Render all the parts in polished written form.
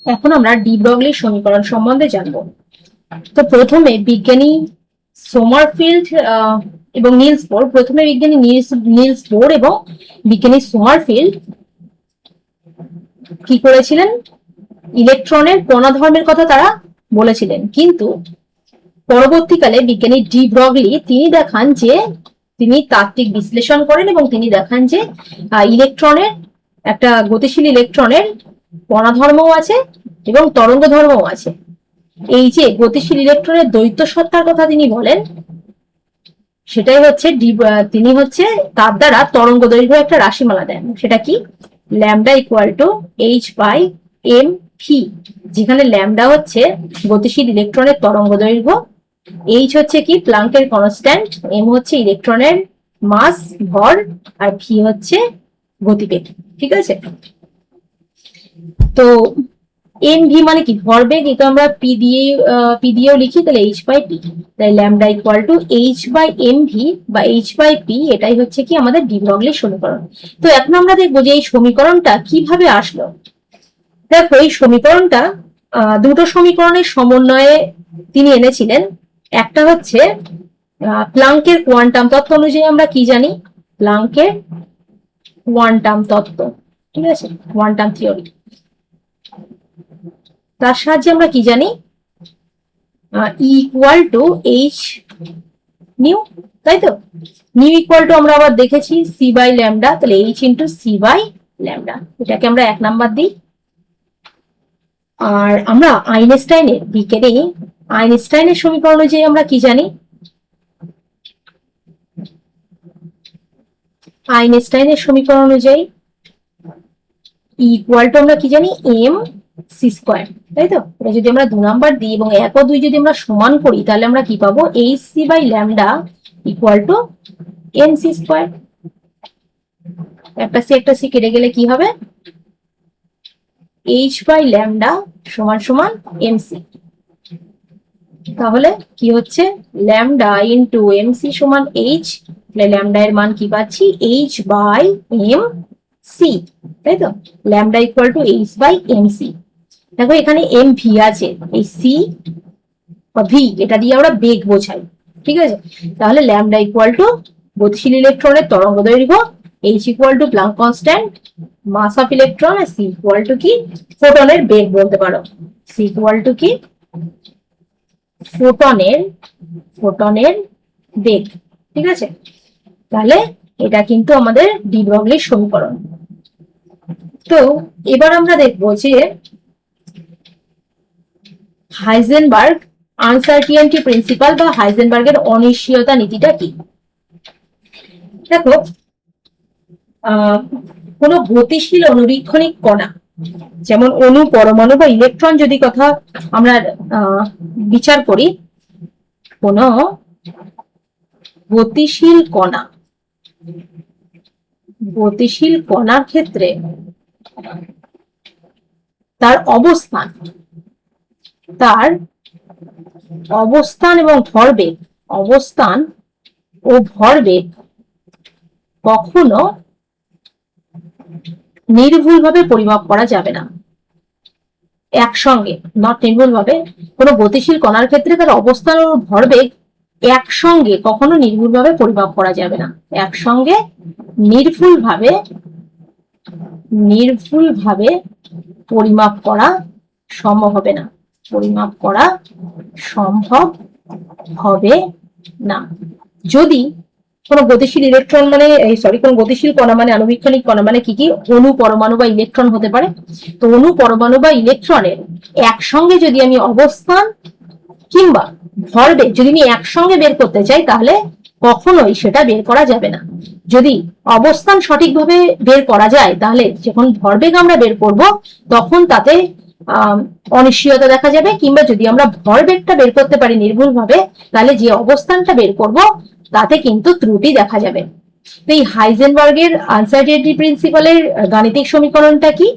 এখন আমরা de Broglie সমীকরণ সম্বন্ধে জানবো। তো প্রথমে বিজ্ঞানী সোমারফিল্ড এবং নিলস বোর, প্রথমে বিজ্ঞানী নিলস বোর এবং বিজ্ঞানী সোমারফিল্ড কি করেছিলেন, ইলেকট্রনের কণাধর্মের কথা তারা বলেছিলেন, কিন্তু পরবর্তীকালে বিজ্ঞানী ডি ব্রগলি তিনি দেখান যে, তিনি তাত্ত্বিক বিশ্লেষণ করেন এবং তিনি দেখান যে ইলেকট্রনের, একটা গতিশীল ইলেকট্রনের কণাধর্মও আছে এবং তরঙ্গ ধর্মও আছে। এই যে গতিশীল ইলেকট্রনের দ্বৈত সত্তার কথা তিনি বলেন, সেটাই হচ্ছে তিনি হচ্ছে তার দ্বারা তরঙ্গ দৈর্ঘ্য একটা রাশিমালা দেন, সেটা কি lambda equal to H by M V, যেখানে ল্যামডা হচ্ছে গতিশীল ইলেকট্রনের তরঙ্গ দৈর্ঘ্য, এইচ হচ্ছে কি প্লাঙ্কের কনস্ট্যান্ট, এম হচ্ছে ইলেকট্রনের মাস ভর, আর ভি হচ্ছে গতিবেগ। ঠিক আছে, তো এম ভি মানে কি ভরবেগ, এটা আমরা পি দিয়েও লিখি, তাহলে এইচ বাই পি, তাই lambda equal to H by M V বা এইচ বাই পি, এটাই হচ্ছে কি আমাদের ডি ব্রগলির সমীকরণ। তো এখন আমরা দেখবো যে এই সমীকরণটা কিভাবে আসলো। দেখো এই সমীকরণটা দুটো সমীকরণের সমন্বয়ে তিনি এনেছিলেন। একটা হচ্ছে প্লাঙ্কের কোয়ান্টাম তত্ত্ব অনুযায়ী আমরা কি জানি, প্লাঙ্কের কোয়ান্টাম তত্ত্ব, ঠিক আছে, কোয়ান্টাম থিওরি, তার সাহায্যে আমরা কি জানি, ইকুয়াল টু এইচ নিউ, তাই তো, নিউ ইকুয়াল টু আমরা আবার দেখেছি সি বাই ল্যামডা, তাহলে H into C by lambda, এটাকে আমরা 1 নাম্বার দিই। আর আমরা আইনস্টাইনের বিজ্ঞানী আইনস্টাইনের সমীকরণ অনুযায়ী আমরা কি জানি, আইনস্টাইনের সমীকরণ অনুযায়ী ইকুয়াল টু আমরা কি জানি এম সি স্কোয়ার, তাই তো, এটা যদি আমরা 2 নাম্বার দিই এবং 1 ও 2 যদি আমরা সমান করি, তাহলে আমরা কি পাবো, H C by lambda equal to M C square, একটা সি কেটে গেলে কি হবে, এইচ বাই ল্যামডা সমান সমান এম সি, তাহলে কি হচ্ছে ল্যামডা ইন্টু এম সি সমান এইচ, ল্যামডা এর মান কি পাচ্ছি এইচ বাই এম সি, তাই তো, lambda equal to H by M C. দেখো এখানে এম ভি আছে, এই সি বা ভি এটা দিয়ে আমরা বেগ বোঝাই, ঠিক আছে, তাহলে ল্যামডা ইকুয়াল টু গতিশীল ইলেকট্রনের তরঙ্গ দৈর্ঘ্য, H equal to Planck constant, mass of electron, আর সি ইকুয়াল টু কি ফোটনের বেগ বলতে পারো, সি ইকুয়াল টু কি ফোটনের বেগ, ঠিক আছে, তাহলে এটা কিন্তু আমাদের ডি ব্রগলির সমীকরণ। তো এবার আমরা দেখবো যে হাইজেনবার্গ আনসার্টিনিটি প্রিন্সিপাল বা হাইজেনবার্গের অনিশ্চয়তা নীতিটা কি। দেখো কোন গতিশীল অনুবীক্ষণিক কণা, যেমন অণু, পরমাণু বা ইলেকট্রন যদি কথা আমরা বিচার করি, কোন গতিশীল কণার ক্ষেত্রে তার অবস্থান এবং ভরবেগ কখনো নির্ভুলভাবে পরিমাপ করা যাবে না, একসঙ্গে, নট নির্ভুলভাবে, কোনো গতিশীল কণার ক্ষেত্রে তার অবস্থান ও ভরবেগ একসঙ্গে কখনো নির্ভুলভাবে পরিমাপ করা যাবে না, একসঙ্গে নির্ভুলভাবে পরিমাপ করা সম্ভব হবে না, যদি কোন গতিশীল ইলেকট্রন মানে কোন গতিশীল কণা মানে আণুবীক্ষণিক কণা মানে কি কি, অণু, পরমাণু বা ইলেকট্রন হতে পারে। তো অণু, পরমাণু বা ইলেকট্রনের একসঙ্গে যদি আমি অবস্থান কিংবা ভরবেগ যদি আমি একসঙ্গে বের করতে চাই, তাহলে কখনোই সেটা বের করা যাবে না। যদি অবস্থান সঠিকভাবে বের করা যায়, তাহলে যখন ভরবেগ আমরা বের করব তখন তাতে অনিশ্চয়তা দেখা যাবে, কিংবা যদি আমরা ভরবেগটা বের করতে পারি নির্ভুলভাবে, তাহলে যে অবস্থানটা বের করব তাতে কিন্তু ত্রুটি দেখা যাবে। তো এই হাইজেনবার্গের আনসার্টিনিটি প্রিন্সিপালের গাণিতিক সমীকরণটা কি,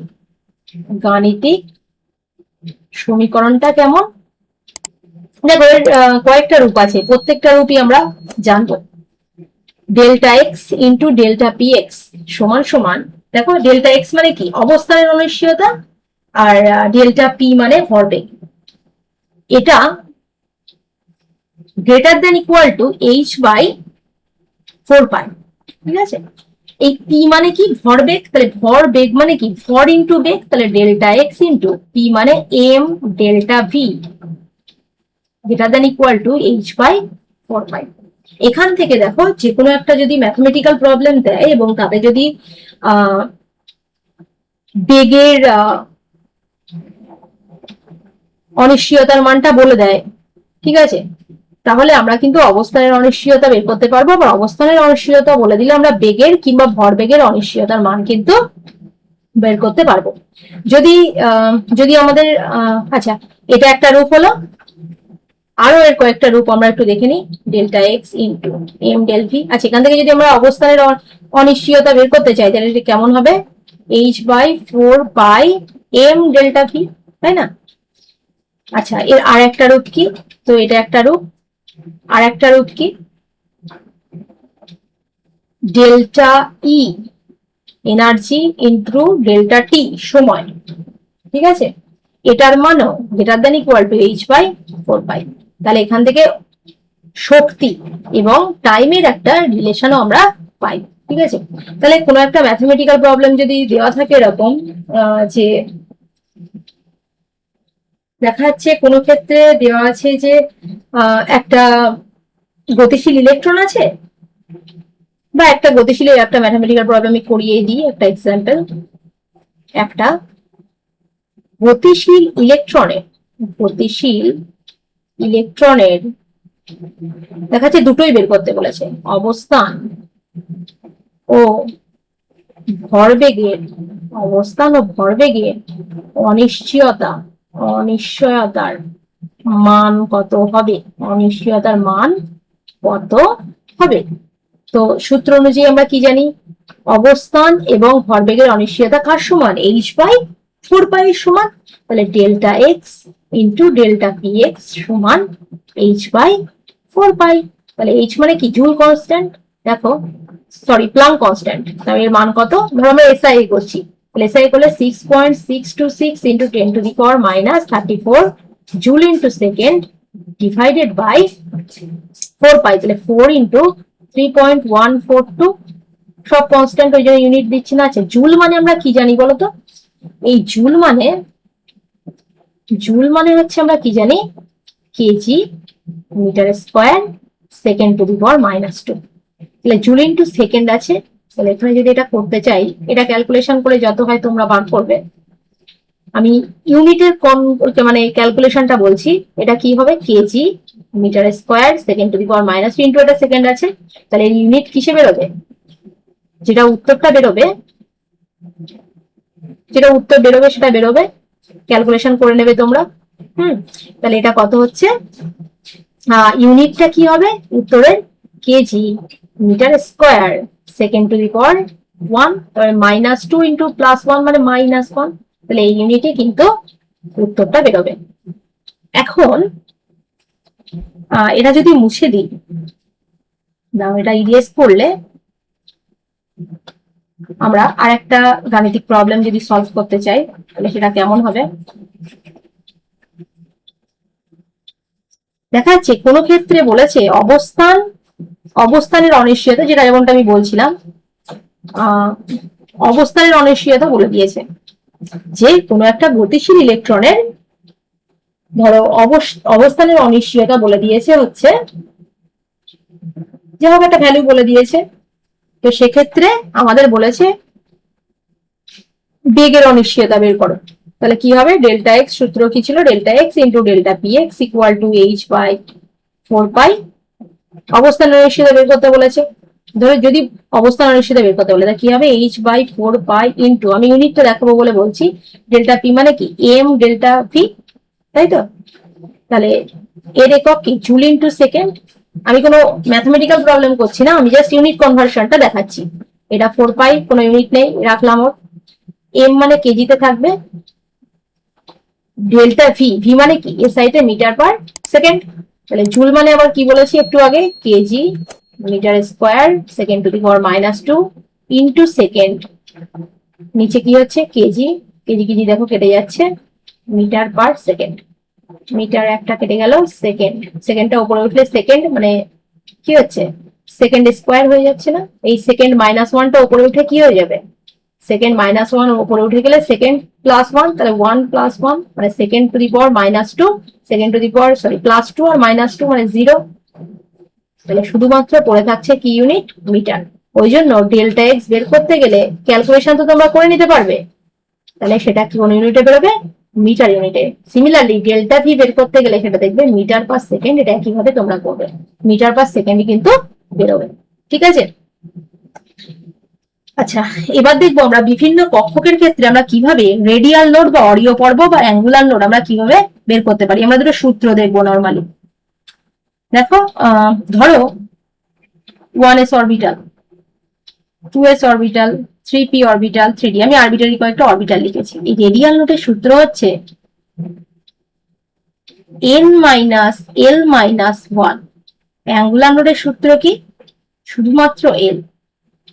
গাণিতিক সমীকরণটা কেমন, দেখো এর কয়েকটা রূপ আছে, প্রত্যেকটা রূপই আমরা জানবো। Delta X into delta P x সমান সমান, দেখো ডেল্টা এক্স মানে কি অবস্থানের অনিশ্চয়তা, আর ডেল্টা পি মানে ভরবেগ। এটা greater than equal to H by 4 pi. ঠিক আছে, এই পি মানে কি ভরবেগ, তাহলে ভরবেগ মানে কি ভর ইন্টু বেগ, তাহলে ডেল্টা এক্স ইন্টু পি মানে M delta V greater than equal to H by 4 pi. এখান থেকে দেখো যে কোনো একটা যদি ম্যাথমেটিক্যাল প্রবলেম দেয় এবং তাতে যদি বেগের অনিশ্চয়তার মানটা বলে দেয়, ঠিক আছে, তাহলে আমরা কিন্তু অবস্থানের অনিশ্চয়তা বের করতে পারবো। আবার অবস্থানের অনিশ্চয়তা বলে দিলে আমরা বেগের কিংবা ভরবেগের অনিশ্চয়তার মান কিন্তু বের করতে পারবো। যদি যদি আমাদের আচ্ছা, এটা একটা রূপ হলো, আরো এর কয়েকটা রূপ আমরা একটু দেখে নিই। Delta X into M del V. আচ্ছা, এখান থেকে যদি আমরা অবস্থানের অনিশ্চয়তা বের করতে চাই তাহলে এটা কেমন হবে, H by 4 pi M delta V, তাই না? আচ্ছা, এর আর একটা রূপ কি, তো এটা একটা রূপ, আর একটা রূপ কি, delta E energy into delta T সময়। ঠিক আছে, এটার মানও greater than equal to H by 4 pi. তাহলে এখান থেকে শক্তি এবং টাইমের একটা রিলেশনও আমরা পাই। ঠিক আছে, তাহলে কোনো একটা ম্যাথমেটিক্যাল প্রবলেম যদি দেওয়া থাকে এরকম যে দেখা যাচ্ছে কোনো ক্ষেত্রে দেওয়া আছে যে একটা গতিশীল ইলেকট্রন আছে, বা একটা গতিশীল একটা ম্যাথমেটিক্যাল প্রবলেম আমি করিয়ে দিই একটা এক্সাম্পল। একটা গতিশীল ইলেকট্রনের দেখা যাচ্ছে দুটোই বের করতে বলেছে, অবস্থান ও ভরবেগের অনিশ্চয়তার মান কত হবে, তো সূত্র অনুযায়ী আমরা কি জানি, অবস্থান এবং ভরবেগের অনিশ্চয়তা কার সমান, এইচ বাই 4 পাই এর সমান। তাহলে delta X into delta P x সমান এইচ বাই 4 পাই। তাহলে এইচ মানে কি জুল কনস্ট্যান্ট, দেখো সরি প্লাঙ্ক কনস্ট্যান্ট, তাহলে এর মান কত, ধরো আমরা এসআই করছি, তাহলে এসআই করলে 6.626 into 10⁻−34 joule into second divided by 4 pi, তাহলে 4 ইন্টু 3.142, সব কনস্ট্যান্ট ওই জন্য ইউনিট দিচ্ছি না। আছে জুল মানে আমরা কি জানি বলতো, এই জুল মানে হচ্ছে আমরা কি জানি, KG metre square second to the power -2। তাহলে জুল ইন্টু সেকেন্ড আছে, তাহলে এখানে যদি এটা করতে চাই, এটা ক্যালকুলেশন করে যত হয় তোমরা বার করবে, আমি ইউনিটের মানে ক্যালকুলেশনটা বলছি, এটা কি হবে KG metre square second to the power -2 into এটা সেকেন্ড আছে, তাহলে এর ইউনিট কিসে বেরোবে, যেটা উত্তর বেরোবে সেটা বেরোবে, ক্যালকুলেশন করে নেবে তোমরা। তাহলে এটা কত হচ্ছে, ইউনিটটা কি হবে উত্তরের, KG metre square second to the power 1, -2 into +1 মানে -1, তাহলে এই ইউনিটে কিন্তু উত্তরটা বেরোবে। এখন এটা যদি মুছে দিই, না এটা ইরেজ করলে আমরা আরেকটা গাণিতিক প্রবলেম যদি সলভ করতে চাই তাহলে সেটা কেমন হবে, দেখা যাচ্ছে কোনো ক্ষেত্রে বলেছে অবস্থানের অনিশ্চয়তা, যেটা যেমনটা আমি বলছিলাম, অবস্থানের অনিশ্চয়তা বলে দিয়েছে যে কোনো একটা গতিশীল ইলেকট্রনের ধরো অবস্থানের অনিশ্চয়তা বলে দিয়েছে হচ্ছে যে হোক একটা ভ্যালু বলে দিয়েছে, তো সেক্ষেত্রে আমাদের বলেছে বেগের অনিশ্চয়তা বের করো, তাহলে কি হবে, ডেল্টা এক্স সূত্র কি ছিল, delta X into delta P X equal to H by 4 pi. অবস্থানের অনিশ্চয়তা বের করতে বলেছে, ধরো যদি অবস্থান অনিশ্চয়তা বের করতে বলে তাহলে কি হবে, এইচ বাই 4 পাই ইন্টু, আমি ইউনিটটা দেখাবো বলে বলছি, ডেল্টা পি মানে কি এম ডেল্টা ভি, তাই তো, তাহলে এর একক কি জুল ইন্টু সেকেন্ড। আমি কোনো ম্যাথমেটিক্যাল প্রবলেম করছি না, আমি জাস্ট ইউনিট কনভার্সনটা দেখাচ্ছি। এটা 4 পাই, কোনো ইউনিট নেই, রাখলাম ওর, এম মানে কেজিতে থাকবে, ডেল্টা ভি মানে কি এসআইতে মিটার পার সেকেন্ড, তাহলে জুল মানে আবার কি বলেছি একটু আগে, KG metre square second to the power -2 into second, নিচে কি হচ্ছে কেজি কেজি কেজি দেখো কেটে যাচ্ছে, মিটার পার সেকেন্ড, মিটার একটা কেটে গেল, সেকেন্ড, সেকেন্ডটা উপরে উঠলে সেকেন্ড মানে কি হচ্ছে, সেকেন্ড স্কোয়ার হয়ে যাচ্ছে না, এই সেকেন্ড মাইনাস ওয়ানটা উপরে উঠে কি হয়ে যাবে, সেকেন্ড মাইনাস ওয়ান উপরে উঠে গেলে সেকেন্ড প্লাস ওয়ান, তাহলে ওয়ান প্লাস ওয়ান মানে second to the power minus two, second to the power sorry plus two আর মাইনাস টু মানে জিরো, তাহলে শুধুমাত্র পড়ে থাকছে কি ইউনিট, মিটার। ওই জন্য ডেল্টা এক্স বের করতে গেলে ক্যালকুলেশন তো তোমরা করে নিতে পারবে, তাহলে সেটা কোন ইউনিটে বেরোবে, মিটার ইউনিটে। সিমিলারলি ডেল্টা ভি বের করতে গেলে সেটা দেখবে মিটার পার সেকেন্ড, এটা একইভাবে তোমরা করবে, মিটার পার সেকেন্ডই কিন্তু বেরোবে, ঠিক আছে। আচ্ছা, এবার দেখবো আমরা বিভিন্ন কক্ষকের ক্ষেত্রে আমরা কিভাবে রেডিয়াল নোড বা অরিয় পর্ব বা অ্যাঙ্গুলার নোড আমরা কিভাবে বের করতে পারি। আমরা দুটো সূত্র দেখবো নর্মালি। দেখো ধরো 1s orbital, 2s orbital, 3p orbital, 3d, আমি আরবিটারি কয়েকটা অরবিটাল লিখেছি। এই রেডিয়াল নোডের সূত্র হচ্ছে n minus l minus 1। Angular নোডের সূত্র কি, শুধুমাত্র l।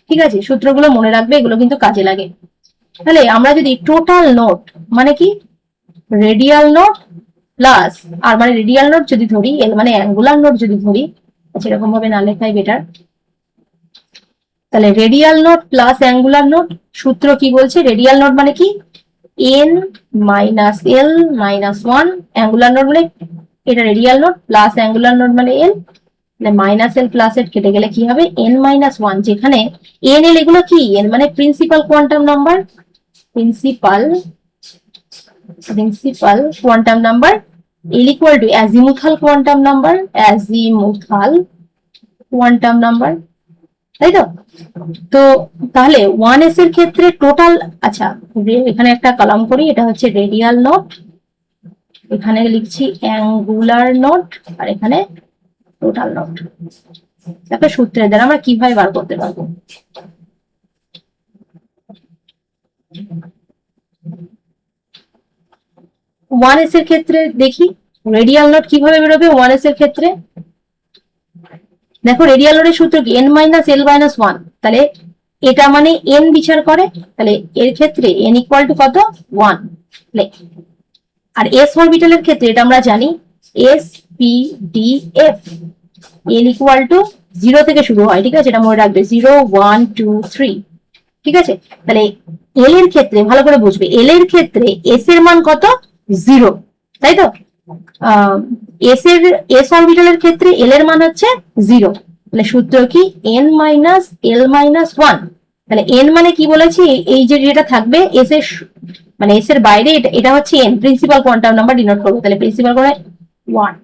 ঠিক আছে, সূত্রগুলো মনে রাখবে, এগুলো কিন্তু কাজে লাগে। তাহলে আমরা যদি টোটাল নোড মানে কি, রেডিয়াল নোড প্লাস, আর মানে রেডিয়াল নোড যদি ধরি, এল মানে অ্যাঙ্গুলার নোড যদি ধরি, সেরকম ভাবে না লেখাই বেটার। তাহলে radial node plus angular node, সূত্র কি বলছে, রেডিয়াল নোড মানে কি n minus l minus 1, angular node মানে এটা radial node plus angular node মানে l, মাইনাস এল প্লাস এর কেটে গেলে কি হবে, n মাইনাস 1, যেখানে n l এগুলো কি, n মানে principal quantum number, principal quantum number, l equal to azimuthal quantum number, azimuthal quantum number, তাই তো। তো তাহলে 1s এর ক্ষেত্রে টোটাল, আচ্ছা এখানে একটা কলাম করি, এটা হচ্ছে রেডিয়াল নোড, এখানে লিখছি অ্যাঙ্গুলার নোড, আর এখানে টোটাল নোড। একটা সূত্রের দ্বারা আমরা কিভাবে বার করতে পারবো, ওয়ান এস এর ক্ষেত্রে দেখি রেডিয়াল নোড কিভাবে বেরোবে। 1s এর ক্ষেত্রে দেখো রেডিয়াল নোডের সূত্র কি, n মাইনাস l মাইনাস 1, তাহলে এটা মানে n বিচার করে, তাহলে এর ক্ষেত্রে n ইকুয়াল টু কত, 1। আর s অরবিটালের ক্ষেত্রে এটা আমরা জানি s p d f, l equal to 0 থেকে শুরু হয়, ঠিক আছে, এটা মনে রাখবে 0 1 2 3, ঠিক আছে। তাহলে l এর ক্ষেত্রে ভালো করে বুঝবে, l এর ক্ষেত্রে s এর মান কত, 0, তাই তো। s অরবিটালের ক্ষেত্রে l এর মান হচ্ছে 0, তাহলে সূত্র কি n মাইনাস l মাইনাস 1। তাহলে n মানে কি বলেছি, এই যে যেটা থাকবে s এর মানে s এর বাইরে, এটা হচ্ছে n principal quantum number denote করবো, তাহলে প্রিন্সিপাল করে 1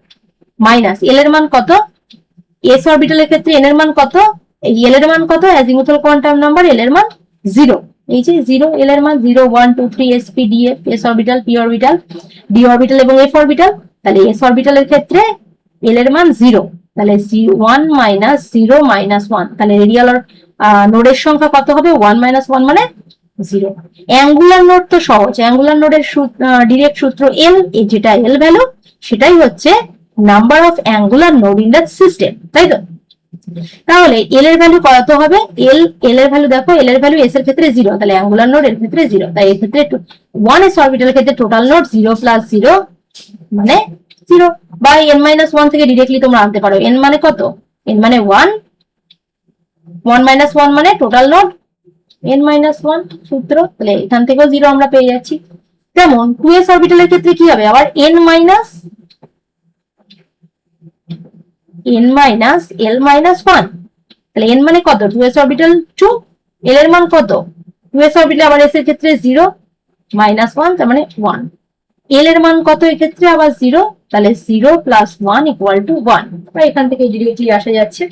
মাইনাস l এর মান কত, s অরবিটালের ক্ষেত্রে n এর মান কত, এই l এর মান কত, অ্যাজিমুথাল কোয়ান্টাম নাম্বার, l এর মান 0, এই যে 0, l এর মান 0 1 2 3 s p d f, s orbital, p orbital, d orbital এবং f অরবিটাল। তাহলে s অরবিটালের ক্ষেত্রে l এর মান 0, তাহলে 1 মাইনাস 0 মাইনাস 1, তাহলে রেডিয়াল নোডের সংখ্যা কত হবে, 1 মাইনাস 1 মানে 0। অ্যাঙ্গুলার নোড তো সহজ, অ্যাঙ্গুলার নোডের ডিরেক্ট সূত্র l, যেটা l ভ্যালু সেটাই হচ্ছে number of angular node in the system, তাই তো। তাহলে এল এর ভ্যালু কত হবে, এল এর ভ্যালু দেখো, এল এর ভ্যালু এস এর ক্ষেত্রে 0, তাহলে অ্যাঙ্গুলার নোড এর ক্ষেত্রে 0, তাই এর ক্ষেত্রে 1s অরবিটালের ক্ষেত্রে টোটাল নোড 0 প্লাস 0 মানে 0, বা n মাইনাস 1 থেকে ডিরেক্টলি তোমরা আনতে পারো, n মানে কত, n মানে 1, 1 মাইনাস 1 মানে টোটাল নোড n মাইনাস 1 সূত্র, তাহলে এখান থেকেও 0 আমরা পেয়ে যাচ্ছি। যেমন 2s অরবিটালের ক্ষেত্রে কি হবে, আবার n মাইনাস l মাইনাস 1, তাহলে n মানে কত, 2s অরবিটাল 2, l এর মান কত, 2s অরবিটাল আবার s এর ক্ষেত্রে 0 মাইনাস 1, তার মানে 1, l এর মান কত এক্ষেত্রে আবার 0, তাহলে 0 প্লাস 1 ইকুয়াল টু 1, এখান থেকে ডিরেক্টলি আসা যাচ্ছে।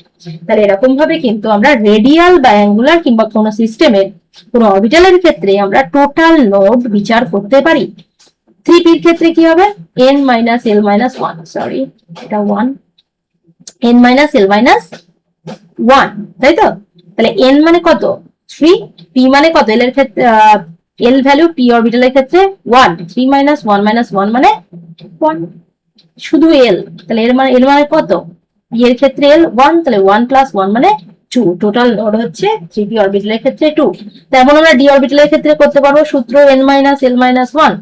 তাহলে এরকম ভাবে কিন্তু আমরা রেডিয়াল বা অ্যাঙ্গুলার কিংবা কোনো সিস্টেমের কোনো অরবিটালের ক্ষেত্রে আমরা টোটাল নোড বিচার করতে পারি। 3p এর ক্ষেত্রে কি হবে, n minus l minus 1, sorry এটা 1, n মাইনাস l মাইনাস 1, তাই তো। তাহলে n মানে কত 3, p মানে কত, l এর ক্ষেত্রে l ভ্যালু p অরবিটালের ক্ষেত্রে 1, 3 মাইনাস 1 মাইনাস 1 মানে 1, শুধু l, তাহলে এর মানে l মানে কত, p এর ক্ষেত্রে l 1, তাহলে 1 প্লাস 1 মানে টু, টোটাল নোড হচ্ছে 3p অরবিটালের ক্ষেত্রে 2। তেমন আমরা d অরবিটালের ক্ষেত্রে করতে পারবো সূত্র n minus l minus 1,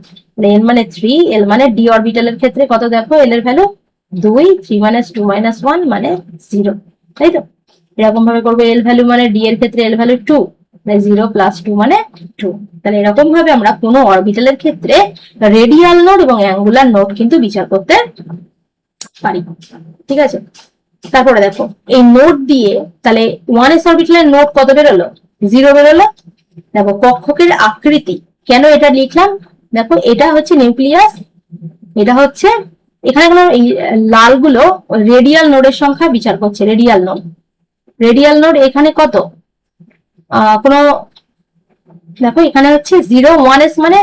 n মানে 3, l মানে d অরবিটালের ক্ষেত্রে কত দেখো, l এর ভ্যালু 2, 3 মাইনাস 2 মাইনাস 1 মানে 0, তাই তো? এরকম ভাবে করবো, l ভ্যালু মানে d এর ক্ষেত্রে l ভ্যালু 2, মানে 0 প্লাস 2 মানে 2। তাহলে এরকম ভাবে আমরা কোনো অরবিটালের ক্ষেত্রে রেডিয়াল নোড এবং অ্যাঙ্গুলার নোড কিন্তু বিচার করতে পারি, ঠিক আছে? তারপরে দেখো এই নোট দিয়ে তাহলে 1s অরবিটালের নোট কত বেরোলো, 0 বেরোলো। দেখো কক্ষকের আকৃতি, কেন এটা লিখলাম, দেখো এটা হচ্ছে নিউক্লিয়াস, এটা হচ্ছে, এখানে কোনো লাল গুলো রেডিয়াল নোডের সংখ্যা বিচার করছে, রেডিয়াল নোড। রেডিয়াল নোড এখানে কত, কোনো, দেখো এখানে হচ্ছে 0, 1s মানে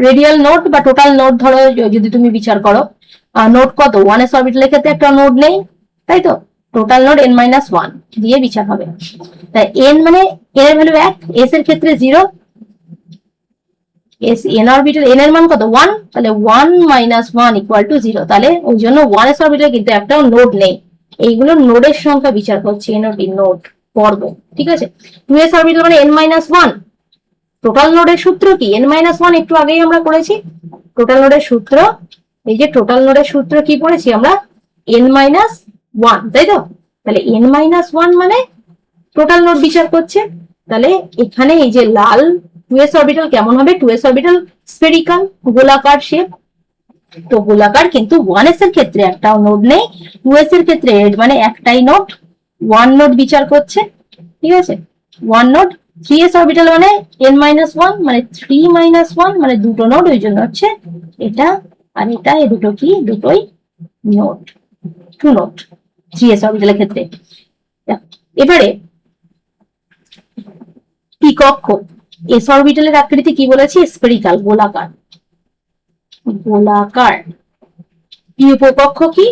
রেডিয়াল নোড বা টোটাল নোড ধরো যদি তুমি বিচার করো, নোড কত, 1s অরবিটালের ক্ষেত্রে একটা নোড নেই, তাই তো? টোটাল নোড n মাইনাস 1 দিয়ে বিচার হবে। তাই n মানে n এর ভ্যালু 1, s এর ক্ষেত্রে 0, s n অরবিটাল n এর মান কত 1, তাহলে 1 মাইনাস 1 ইকুয়াল টু 0। তাহলে ওই জন্য 1s অরবিটালে কিন্তু একটাও নোড নেই। এইগুলো নোডের সংখ্যা বিচার করছে, নোড পর্ব, ঠিক আছে? 2s অরবিটাল মানে n মাইনাস 1। টোটাল নোডের সূত্র কি, n মাইনাস 1 একটু আগেই আমরা করেছি। টোটাল নোডের সূত্র, এই যে টোটাল নোডের সূত্র কি পড়েছি আমরা, n মাইনাস 1, তাই তো? তাহলে n মাইনাস 1 মানে টোটাল নোড বিচার করছে। তাহলে এখানে এই যে লাল 2s অরবিটাল কেমন হবে, 2s অরবিটাল স্ফেরিক্যাল, গোলাকার শেপ, তো গোলাকার, কিন্তু 1s এর ক্ষেত্রে একটাও নোড নেই, 2s এর ক্ষেত্রে মানে একটাই নোড, 1 নোড বিচার করছে, ঠিক আছে? 1 নোড। 3s অরবিটাল মানে n মাইনাস 1 মানে 3 মাইনাস 1 মানে দুটো নোড, ওই জন্য হচ্ছে এটা আর এটা, এই দুটো কি, দুটোই নোড, 2 নোড 3s অরবিটালের ক্ষেত্রে। এবারে পি কক্ষ, এস অরবিটালের আকৃতি কি বলেছি, স্ফেরিক্যাল, গোলাকার, গোলাকার। পি উপকক্ষ কি,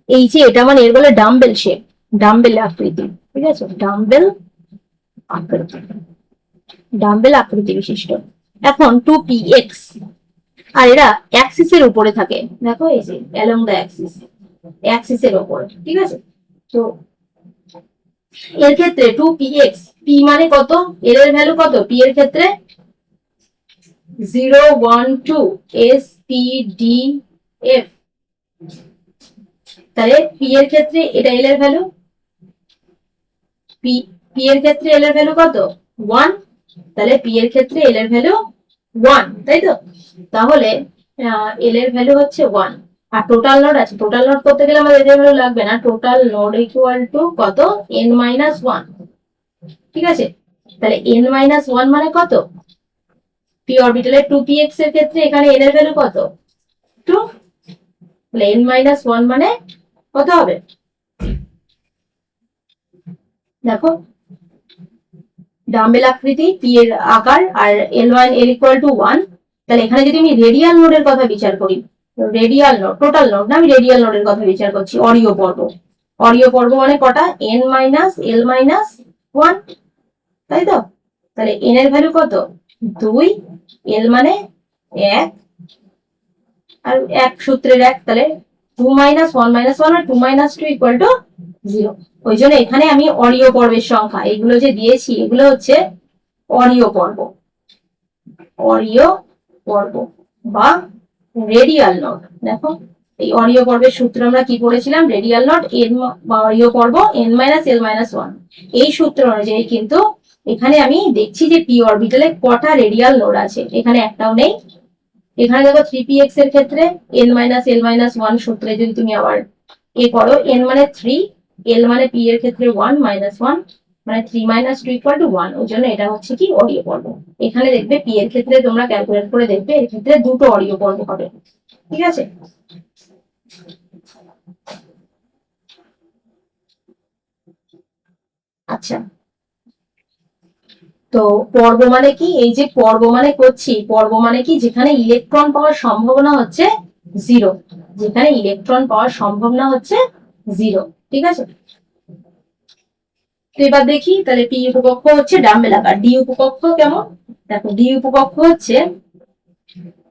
এই যে এটা মানে এর বলে ডাম্বেল শেপ, ডাম্বেল আকৃতি, ঠিক আছে? ডাম্বেল আকৃতি, ডাম্বেল আকৃতি বিশিষ্ট। এখন 2px, আর এরা অ্যাক্সিসের উপরে থাকে, দেখো এই যে অ্যালং দ্য অ্যাক্সিস, অ্যাক্সিসের উপরে, ঠিক আছে? তো এর ক্ষেত্রে 2px, p মানে কত, এর এর ভ্যালু কত, p এর ক্ষেত্রে 0 1 2 s p d f, তাহলে p এর ক্ষেত্রে এটা l এর ভ্যালু, p এর ক্ষেত্রে l এর ভ্যালু কত 1, তাহলে p এর ক্ষেত্রে l এর ভ্যালু 1, তাই তো? তাহলে l এর ভ্যালু হচ্ছে 1। আর টোটাল নোড আছে, টোটাল নোড করতে গেলে আমাদের এর ভ্যালু লাগবে না, টোটাল নোড ইকুয়াল টু কত, n মাইনাস 1, ঠিক আছে? তাহলে n মাইনাস 1 মানে কত, p অরবিটালের 2px এর ক্ষেত্রে এখানে n এর ভ্যালু কত 2, তাহলে n মাইনাস 1 মানে কত হবে, দেখো ডাম্বেল আকৃতি, p এর আকার, আর l1 l ইকুয়াল টু 1। তাহলে এখানে যদি আমি রেডিয়াল নোডের কথা বিচার করি, রেডিয়াল নোড, টোটাল নোড না, আমি রেডিয়াল নোডের কথা বিচার করছি, অরীয় পর্ব, অরীয় পর্ব মানে কটা, n মাইনাস l মাইনাস 1, তাই তো? তাহলে n এর ভ্যালু কত 2, l মানে 1, আর 1 সূত্রের 1, তাহলে 2 মাইনাস 1 মাইনাস 1 আর 2 মাইনাস 2 ইকুয়াল টু 0। ওই জন্য এখানে আমি অরীয় পর্বের সংখ্যা এগুলো যে দিয়েছি, এগুলো হচ্ছে অরীয় পর্ব, অরীয় পর্ব বা রেডিয়াল নোড। দেখো এই অরীয় পর্বের সূত্র আমরা কি পড়েছিলাম, রেডিয়াল নোড n বা অরীয় পর্ব n মাইনাস l মাইনাস 1, এই সূত্র অনুযায়ী কিন্তু এখানে আমি দেখছি যে p অরবিটালে কটা রেডিয়াল নোড আছে, এখানে একটাও নেই। এখানে দেখো 3px এর ক্ষেত্রে n মাইনাস l মাইনাস 1 সূত্রে যদি তুমি আবার এ করো, n মানে 3, l মানে p এর ক্ষেত্রে 1 মাইনাস 1 মানে 3 মাইনাস 2 ইকুয়াল টু 1, ওই জন্য এটা হচ্ছে কি অরীয় পর্ব। এখানে দেখবে p এর ক্ষেত্রে তোমরা ক্যালকুলেট করে দেখবে, এর ক্ষেত্রে দুটো অরীয় পর্ব হবে, ঠিক আছে? আচ্ছা, তো পর্ব মানে কি, এই যে পর্ব মানে করছি, পর্ব মানে কি, যেখানে ইলেকট্রন পাওয়ার সম্ভাবনা হচ্ছে 0, যেখানে ইলেকট্রন পাওয়ার সম্ভাবনা হচ্ছে 0, ঠিক আছে? তো এবার দেখি, তাহলে পি উপকক্ষ হচ্ছে ডাম্বেল আকার, ডি উপকক্ষ কেমন, দেখো ডি উপকক্ষ হচ্ছে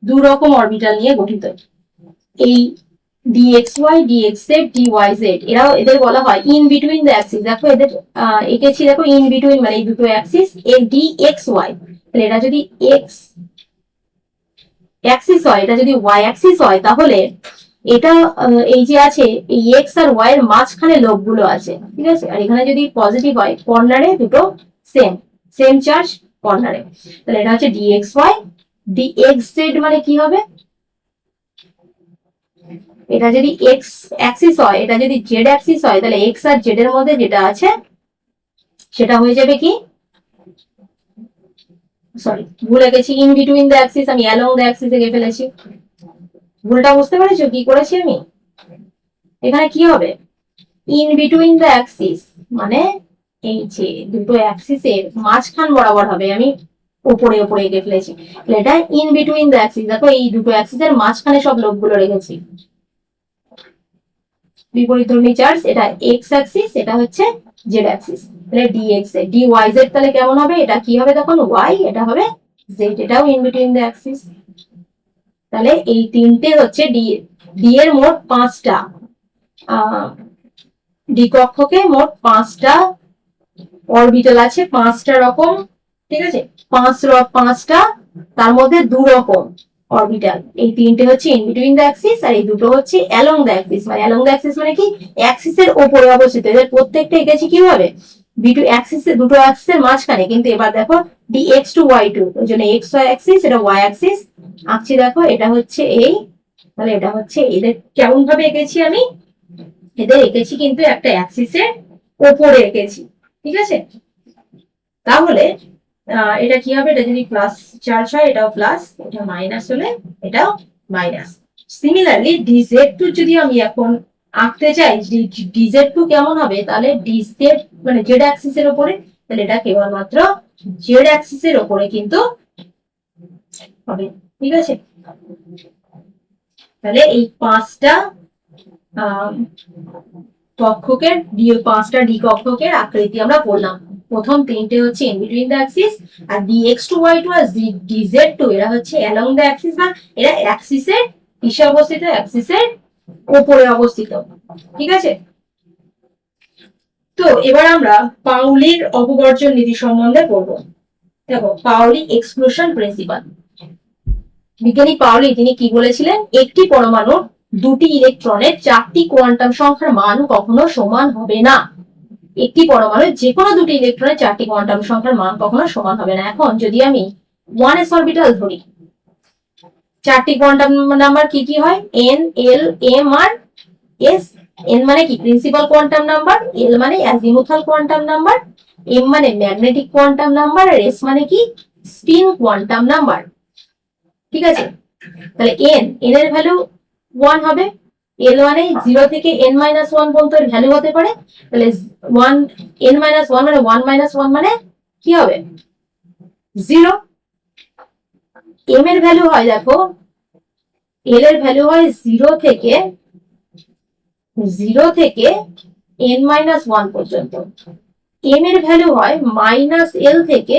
দু রকম অরবিটাল নিয়ে গঠিত। এই dxy dxz dyz এরাও এদের বলা হয় ইন বিটুইন দ্য অ্যাক্সিস। দেখো এদের এঁকেছি, দেখো ইন বিটুইন মানে এই দুটো অ্যাক্সিস এর dxy, তাহলে এটা যদি x অ্যাক্সিস হয়, এটা যদি y অ্যাক্সিস হয়, তাহলে এটা এই যে আছে এই x আর y এর মাঝখানে লোকগুলো আছে, ঠিক আছে। আর এখানে যদি পজিটিভ হয়, কর্নারে দুটো সেম সেম চার্জ কর্নারে, তাহলে এটা হচ্ছে dxy dxz মানে কি হবে, এটা যদি x অ্যাক্সিস হয়, এটা যদি z অ্যাক্সিস হয়, তাহলে x আর z এর মধ্যে যেটা আছে সেটা হয়ে যাবে কি, সরি ভুলে গেছি, ইন বিটুইন দ্য অ্যাক্সিস আমি অ্যালং দ্য অ্যাক্সিস এ ফেলেছি। ভুলটা বুঝতে পেরেছো কি করেছি আমি? এখানে কি হবে, ইন বিটুইন দ্য অ্যাক্সিস মানে এই যে দুটো অ্যাক্সিসের মাঝখান বরাবর হবে, আমি উপরে উপরে এঁকে ফেলেছি, এটা ইন বিটুইন দ্য অ্যাক্সিস। দেখো এই দুটো অ্যাক্সিসের মাঝখানে সব লোকগুলো রেখেছি, বিপরীতধর্মী চার্জ, এটা এক্স অ্যাক্সিস, এটা হচ্ছে জেড অ্যাক্সিস, তাহলে ডিএক্স ডিওয়াই জেড তাহলে কেমন হবে, এটা কি হবে তখন ওয়াই, এটা হবে জেড, এটাও ইন বিটুইন দ্য অ্যাক্সিস। তাহলে এই তিনটে হচ্ছে ডি এর মোট 5টা ডি কক্ষকে মোট 5টা অরবিটাল আছে, 5টা রকম, ঠিক আছে, 5টা, তার মধ্যে 2 রকম অরবিটাল, এই তিনটে হচ্ছে ইন বিটুইন দ্য অ্যাক্সিস, আর এই দুটো হচ্ছে অ্যালং দ্য অ্যাক্সিস। মানে অ্যালং দ্য অ্যাক্সিস মানে কি, অ্যাক্সিসের উপরে অবস্থিত, এদের প্রত্যেকটা এঁকেছি কিভাবে, বিটু অ্যাক্সিসের দুটো অ্যাক্সিসের মাঝখানে, কিন্তু এবার দেখো dx টু y2, ওই জন্য x y অ্যাক্সিস, এটা y অ্যাক্সিস আঁকছি, দেখো এটা হচ্ছে এই, তাহলে এটা হচ্ছে এদের কেমন ভাবে এঁকেছি আমি, এদের এঁকেছি কিন্তু একটা অ্যাক্সিসের উপরে এঁকেছি, ঠিক আছে। তাহলে এটা কি হবে, এটা যদি প্লাস চার্জ হয় এটাও প্লাস, এটা মাইনাস হলে এটাও মাইনাস। সিমিলারলি dz2 যদি আমি এখন আঁকতে চাই, dz2 কেমন হবে, তাহলে dz মানে জেড অ্যাক্সিসের উপরে, তাহলে এটা কেবলমাত্র জেড অ্যাক্সিসের উপরে কিন্তু হবে, ঠিক আছে। তাহলে এই 5টা কক্ষকের 5টা ডি কক্ষকের আকৃতি আমরা পড়লাম। প্রথম তিনটে হচ্ছে ইন বিটুইন দ্য অ্যাক্সিস, আর dx টু y2 আর dz2 এরা হচ্ছে অ্যালং দ্য অ্যাক্সিস, বা এরা অ্যাক্সিসের কিসে অবস্থিত, অ্যাক্সিসের উপরে অবস্থিত, ঠিক আছে। তো এবার আমরা পাউলির অপবর্জন নীতি সম্বন্ধে পড়ব। দেখো পাউলি এক্সক্লুশন প্রিন্সিপাল, বিজ্ঞানী পাউলি তিনি কি বলেছিলেন, একটি পরমাণুর 2টি ইলেকট্রনের 4টি কোয়ান্টাম সংখ্যার মান কখনো সমান হবে না। একটি পরমাণুর যে কোনো 2টি ইলেকট্রনের 4টি কোয়ান্টাম সংখ্যার মান কখনো সমান হবে না। এখন যদি আমি 1s অরবিটাল ধরি, 4টি কোয়ান্টাম নাম্বার কি কি হয়, n l m আর s। n মানে কি প্রিন্সিপাল কোয়ান্টাম নাম্বার, l মানে অ্যাজিমুথাল কোয়ান্টাম নাম্বার, m মানে ম্যাগনেটিক কোয়ান্টাম নাম্বার, আর s মানে কি স্পিন কোয়ান্টাম নাম্বার, ঠিক আছে। তাহলে n এর ভ্যালু 1 হবে, l মানে 0 থেকে n - 1 পর্যন্ত এর ভ্যালু হতে পারে, তাহলে 1 n - 1 মানে 1 - 1 মানে কি হবে 0। m এর ভ্যালু হয়, দেখো l এর ভ্যালু হয় 0 থেকে n - 1 পর্যন্ত, m এর ভ্যালু হয় -l থেকে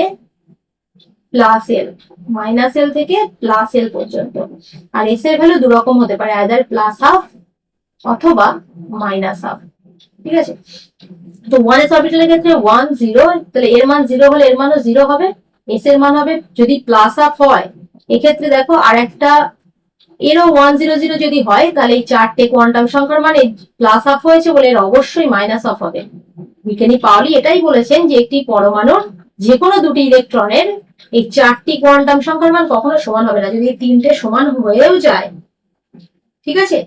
+l পর্যন্ত, আর s এর ভ্যালু 2 রকম হতে পারে, আইদার +12 অথবা -12, ঠিক আছে। তো 1s অরবিটালের ক্ষেত্রে 1 0, তাহলে এর মান 0 হলে এর মানও 0 হবে, s এর মান হবে, যদি +12 হয় এক্ষেত্রে দেখো আর একটা এরও 1 0 0 যদি হয়, তাহলে এই 4টে কোয়ান্টাম সংখ্যার মানে +12 হয়েছে বলে এর অবশ্যই -12 হবে। বিজ্ঞানী পাউলি এটাই বলেছেন যে একটি পরমাণুর যে কোনো 2টি ইলেকট্রনের এই 4টি কোয়ান্টাম সংখ্যার মান কখনো সমান হবে না। যদি এই 3টে সমান হয়েও যায়, ঠিক আছে,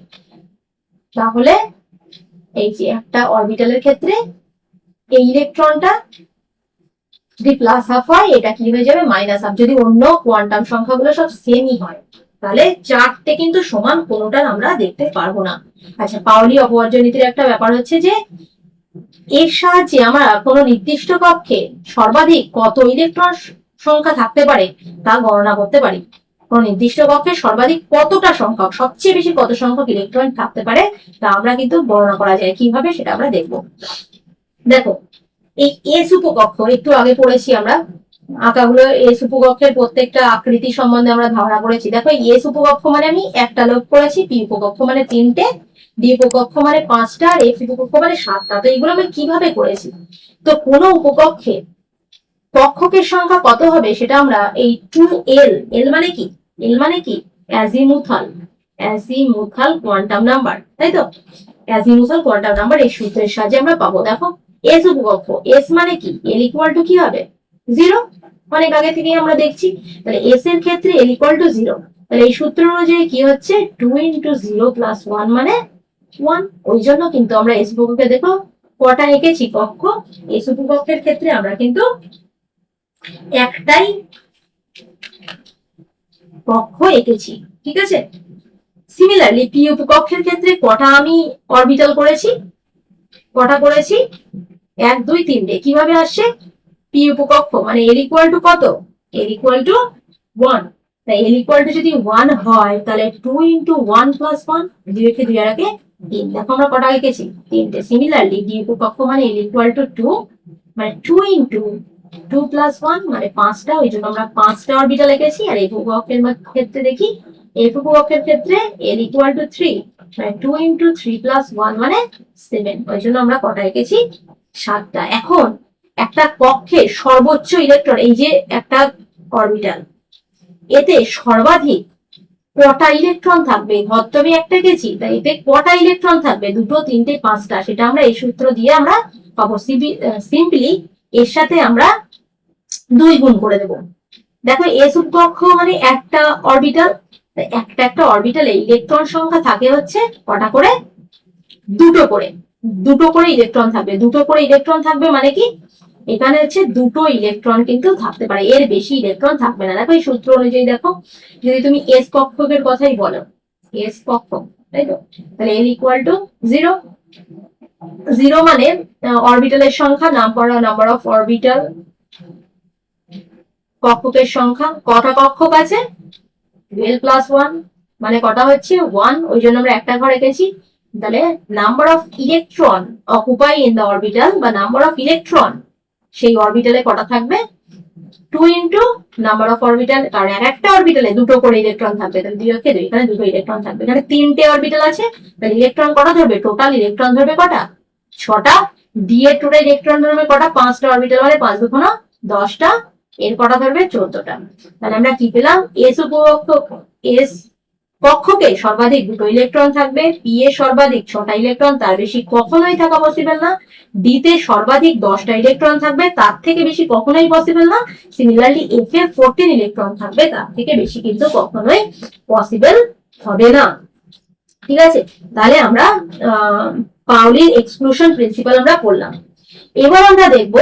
তাহলে এই যে একটা অরবিটালের ক্ষেত্রে এই ইলেকট্রনটা যদি +12 হয়, এটা কি হয়ে যাবে -12। যদি অন্য কোয়ান্টাম সংখ্যাগুলো সব সেমই হয়, তাহলে 4টে কিন্তু সমান কোনোটা আমরা দেখতে পারবো না। আচ্ছা, পাউলি অপবর্জন নীতির একটা ব্যাপার হচ্ছে যে এর সাহায্যে আমরা কোনো নির্দিষ্ট কক্ষে সর্বাধিক কত ইলেকট্রন সংখ্যা থাকতে পারে তা গণনা করতে পারি। কোন নির্দিষ্ট কক্ষে সর্বাধিক কতটা সংখ্যক, সবচেয়ে বেশি কত সংখ্যক ইলেকট্রন থাকতে পারে তা আমরা কিন্তু গণনা করা যায়, কিভাবে সেটা আমরা দেখবো। দেখো এই এস উপকক্ষ একটু আগে পড়েছি আমরা, আঁকাগুলো এস উপকক্ষের প্রত্যেকটা আকৃতি সম্বন্ধে আমরা ধারণা করেছি। দেখো এস উপকক্ষ মানে আমি একটা লোক করেছি, পি উপকক্ষ মানে 3টে, ডি উপকক্ষ মানে 5টা আর এফ উপকক্ষ মানে 7টা। তো এগুলো আমি কিভাবে করেছি? তো কোনো উপকক্ষে কক্ষকের সংখ্যা কত হবে সেটা আমরা এই 2l, এল মানে কি, এল মানে কি অ্যাজিমুথাল, অ্যাজিমুথাল কোয়ান্টাম নাম্বার, তাই তো? অ্যাজিমুথাল কোয়ান্টাম নাম্বার এই সূত্রের সাহায্যে আমরা পাবো। দেখো এস উপকক্ষ, এস মানে কি, এল ইকুয়াল টু কি হবে 0, অনেক আগে থেকে আমরা দেখছি। তাহলে এস এর ক্ষেত্রে এল ইকুয়াল টু 0, তাহলে এই সূত্র অনুযায়ী কি হচ্ছে 2 × 0 + 1 মানে 1। ওই জন্য কিন্তু আমরা এস উপকক্ষে দেখো কটা এঁকেছি কক্ষ, এস উপকক্ষের ক্ষেত্রে আমরা কিন্তু একটাই কক্ষ এঁকেছি, ঠিক আছে? সিমিলারলি পি উপকক্ষের ক্ষেত্রে কটা আমি অরবিটাল করেছি, কটা করেছি 1 2 3টে। কিভাবে আসছে, পি উপকক্ষ মানে এল ইকুয়াল টু কত, এল ইকুয়াল টু 1, তাই এল ইকুয়াল টু যদি 1 হয় তাহলে 2 × 1 + 1, 2 কে 2 আর আগে 3। দেখো আমরা কটা এঁকেছি 3টে। সিমিলারলি ডি উপকক্ষ মানে এল ইকুয়াল টু 2, মানে 2 × 2 + 1 মানে 5টা, ওই জন্য আমরা 5টা অরবিটাল এঁকেছি। আর এফ উপকক্ষের ক্ষেত্রে দেখি, এফ উপকক্ষের ক্ষেত্রে এল ইকুয়াল টু 3, মানে 2 × 3 + 1 মানে 7, ওই জন্য আমরা কটা এঁকেছি 7টা। এখন একটা কক্ষে সর্বোচ্চ ইলেকট্রন, এই যে একটা অরবিটাল, এতে সর্বাধিক কটা ইলেকট্রন থাকবে, ধর তো আমি একটা এঁকেছি, তাই এতে কটা ইলেকট্রন থাকবে 2 3 5টা, সেটা আমরা এই সূত্র দিয়ে আমরা পাবো। সিম্পলি এর সাথে আমরা 2 গুণ করে দেব। দেখো এস উপকক্ষ মানে একটা অরবিটাল, একটা অরবিটালে ইলেকট্রন সংখ্যা থাকে হচ্ছে কটা করে, দুটো করে, দুটো করে ইলেকট্রন থাকবে। দুটো করে ইলেকট্রন থাকবে মানে কি, এখানে হচ্ছে দুটো ইলেকট্রন কিন্তু থাকতে পারে, এর বেশি ইলেকট্রন থাকবে না। দেখো এই সূত্র অনুযায়ী দেখো, যদি তুমি এস কক্ষকের কথাই বলো, এস কক্ষক, তাই তো, তাহলে এল ইকুয়াল টু 0, 0 মানে অরবিটালের সংখ্যা, নাম্বার অফ অরবিটাল, কক্ষকের সংখ্যা। কটা কক্ষক আছে 12 + 1 মানে কটা হচ্ছে 1, ওই জন্য আমরা একটা ঘর রেখেছি। তাহলে number of electron occupy in the orbital, বা নাম্বার অফ ইলেকট্রন সেই অরবিটালে কটা থাকবে 2 × নাম্বার অফ অরবিটাল, কারণ একটা অরবিটালে দুটো করে ইলেকট্রন থাকবে, তাহলে 2 কে 2, এখানে দুটো ইলেকট্রন থাকবে। এখানে 3টে অরবিটাল আছে, তাহলে ইলেকট্রন কটা ধরবে, টোটাল ইলেকট্রন ধরবে কটা 6টা। ডি এর টোটাল ইলেকট্রন ধরবে কটা, 5টা অরবিটাল মানে 5 × 2 = 10টা, এর কটা ধরবে 14টা। তাহলে আমরা কি পেলাম, এস উপকক্ষ, এস কক্ষকে সর্বাধিক দুটো ইলেকট্রন থাকবে, পি এ সর্বাধিক 6টা ইলেকট্রন, তার বেশি কখনোই থাকা পসিবল না। ডি তে সর্বাধিক 10টা ইলেকট্রন থাকবে, তার থেকে বেশি কখনোই পসিবল না। সিমিলারলি এফ এ 14 ইলেকট্রন থাকবে, তার থেকে বেশি কিন্তু কখনোই পসিবল হবে না, ঠিক আছে? তাহলে আমরা পাউলির এক্সক্লুশন প্রিন্সিপাল আমরা পড়লাম। এবার আমরা দেখব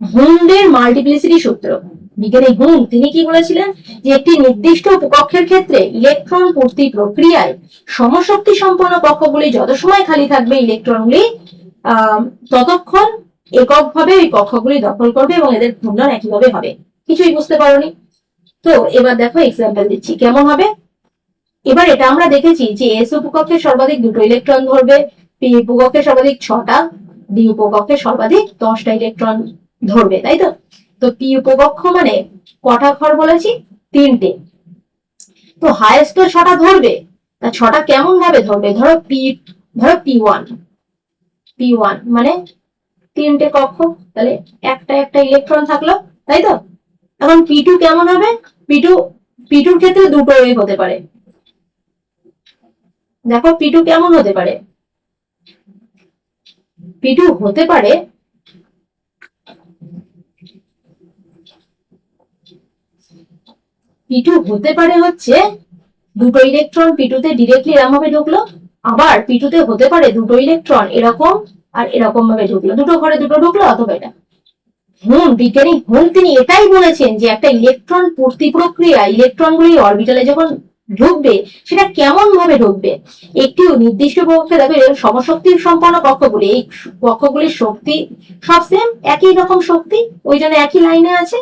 হুন্ডের মাল্টিপ্লিসিটি সূত্র। বিজ্ঞানী হুন্ড তিনি কি বলেছিলেন, যে একটি নির্দিষ্ট উপকক্ষের ক্ষেত্রে ইলেকট্রন পূর্তি প্রক্রিয়ায় সমশক্তি সম্পন্ন কক্ষগুলি যত সময় খালি থাকবে, ইলেকট্রনগুলি ততক্ষণ এককভাবে ওই কক্ষগুলি দখল করবে এবং এদের ঘূর্ণন একইভাবে হবে। কিছুই বুঝতে পারোনি? তো এবার দেখো এক্সাম্পল দিচ্ছি কেমন হবে। এবার এটা আমরা দেখেছি যে এস উপকক্ষে সর্বাধিক দুটো ইলেকট্রন ধরবে, পি উপকক্ষে সর্বাধিক 6টা, ডি উপকক্ষে সর্বাধিক 10টা ইলেকট্রন ধরবে, তাই তো? তো পি উপকক্ষ মানে কটা ঘর বলেছি 3টে, তো হাইয়েস্ট তো 6টা ধরবে, তা 6টা কেমন ভাবে ধরবে, ধরো P1, P1 মানে 3টে কক্ষ, তাহলে একটা ইলেকট্রন থাকলো, তাই তো? এখন P2 কেমন হবে, P2 ক্ষেত্রে দুটো ওয়েভ হতে পারে। দেখো P2 কেমন হতে পারে, P2 হতে পারে P2 হতে পারে হচ্ছে দুটো ইলেকট্রন P2 তে ডিরেক্টলি এরকম ভাবে ঢুকলো, আবার P2 তে হতে পারে দুটো ইলেকট্রন এরকম আর এরকম ভাবে ঢুকলো, দুটো ঘরে দুটো ঢুকলো, অথবা এটা। বিজ্ঞানী হুন্ড তিনি এটাই বলেছেন যে একটা ইলেকট্রন পূর্তি প্রক্রিয়া ইলেকট্রনগুলি অরবিটালে যখন ঢুকবে সেটা কেমন ভাবে ঢুকবে। একটি নির্দিষ্ট কক্ষে দেখো এর সমশক্তি সম্পন্ন কক্ষগুলি, এই কক্ষগুলির শক্তি সব সেম, একই রকম শক্তি, ওই জন্য একই লাইনে আছে।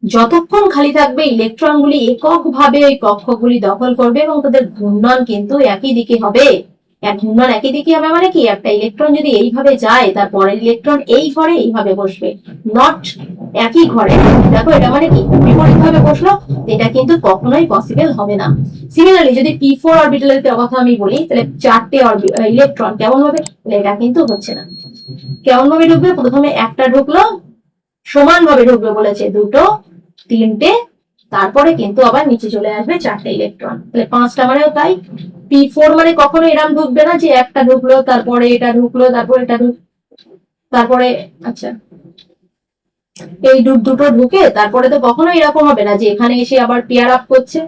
যতক্ষণ খালি থাকবে ইলেকট্রনগুলি এককভাবে ওই কক্ষগুলি দখল করবে এবং তাদের ঘূর্ণন কিন্তু একই দিকে হবে। ঘূর্ণন একই দিকে হবে মানে কি, একটা ইলেকট্রন যদি এইভাবে যায় তার পরের ইলেকট্রন এই ঘরে এইভাবে বসবে, নট একই ঘরে, দেখো এটা মানে কি বিপরীত ভাবে বসলো, এটা কিন্তু কখনোই পসিবল হবে না। সিমিলারলি যদি P4 অরবিটালের কথা আমি বলি, তাহলে 4টে ইলেকট্রন কেমন হবে, এটা কিন্তু হচ্ছে না। কেমন ভাবে ঢুকবে, প্রথমে একটা ঢুকলো, সমান ভাবে ঢুকবে বলেছে, দুটো, তিনটে, তারপরে কিন্তু আবার নিচে চলে আসবে 4টে ইলেকট্রন, তাহলে 5টা মানেও তাই। P4 মানে কখনো এরম ঢুকবে না যে একটা ঢুকলো তারপরে এটা ঢুকলো তারপরে এটা তারপরে, আচ্ছা এই দুটো ঢুকে তারপরে তো কখনো এরকম হবে না যে এখানে এসে আবার পেয়ার আপ করছে।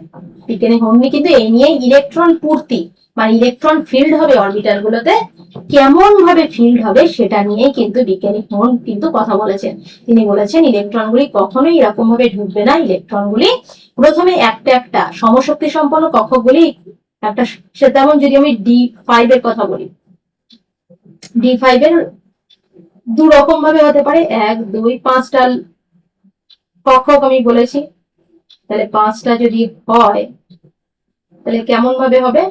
বিজ্ঞানী হোমনি কিন্তু এই নিয়ে ইলেকট্রন পূর্তি মানে ইলেকট্রন ফিল্ড হবে অরবিটাল গুলোতে, কেমন ভাবে ফিল্ড হবে সেটা নিয়ে কিন্তু বিজ্ঞানী হোম কিন্তু কথা বলেছেন। তিনি বলেছেন ইলেকট্রনগুলি কখনোই এরকম ভাবে ঢুকবে না, ইলেকট্রনগুলি প্রথমে একটা একটা সমশক্তি সম্পন্ন কক্ষকগুলি একটা, সে তেমন যদি আমি D5 এর কথা বলি, D5 এর দু রকম ভাবে হতে পারে, 1 2 5টা কক্ষক আমি বলেছি, তাহলে 5টা যদি হয় তাহলে কেমন ভাবে হবে,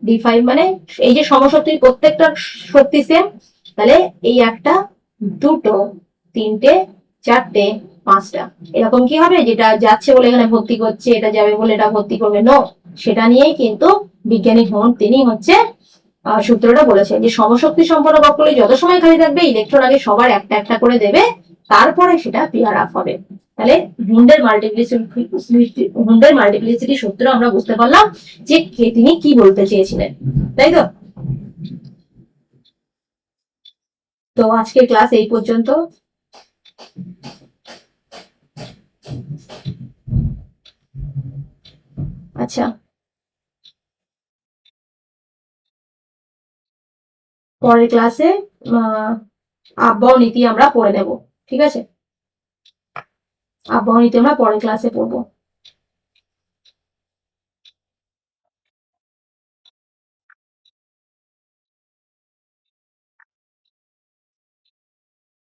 D5 মানে এই যে সমশক্তির প্রত্যেকটা শক্তি সেম, তাহলে এই একটা, দুটো, তিনটে, চারটে, 5টা, এরকম কি হবে যেটা যাচ্ছে বলে এখানে ভর্তি করছে, এটা যাবে বলে এটা ভর্তি করবে, নো। সেটা নিয়েই কিন্তু বিজ্ঞানী হোম তিনি হচ্ছে সূত্রটা বলেছেন যে সমশক্তি সম্পন্ন কক্ষগুলি যত সময় খালি থাকবে ইলেকট্রন আগে সবার একটা একটা করে দেবে, তারপরে সেটা পেয়ার আপ হবে। তাহলে হুন্ডের মাল্টিপ্লিসিটি সূত্র আমরা বুঝতে পারলাম যে তিনি কি বলতে চেয়েছিলেন, তাই তো। তো আজকের ক্লাস এই পর্যন্ত। আচ্ছা, পরের ক্লাসে আবহাওয়া নীতি আমরা পড়ে নেব, ঠিক আছে। আবহাওয়া নীতি আমরা পরের ক্লাসে পড়বো।